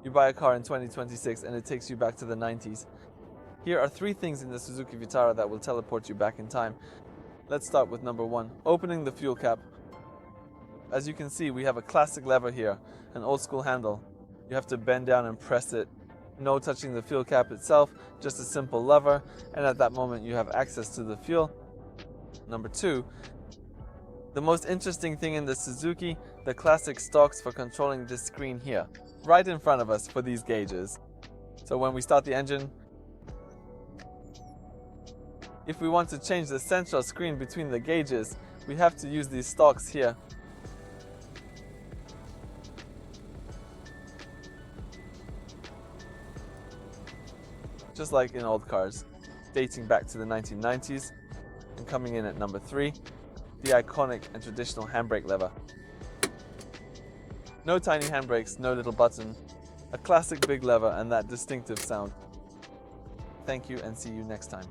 You buy a car in 2026 and it takes you back to the 90s. Here are 3 things in the Suzuki Vitara that will teleport you back in time. Let's start with number 1, opening the fuel cap. As you can see, we have a classic lever here, an old school handle. You have to bend down and press it. No touching the fuel cap itself, just a simple lever, and at that moment you have access to the fuel. Number 2, the most interesting thing in the Suzuki, the classic stalks for controlling this screen here, right in front of us for these gauges. So when we start the engine, if we want to change the central screen between the gauges, we have to use these stalks here. Just like in old cars, dating back to the 1990s. And coming in at number 3, the iconic and traditional handbrake lever. No tiny handbrakes, no little button, a classic big lever and that distinctive sound. Thank you and see you next time.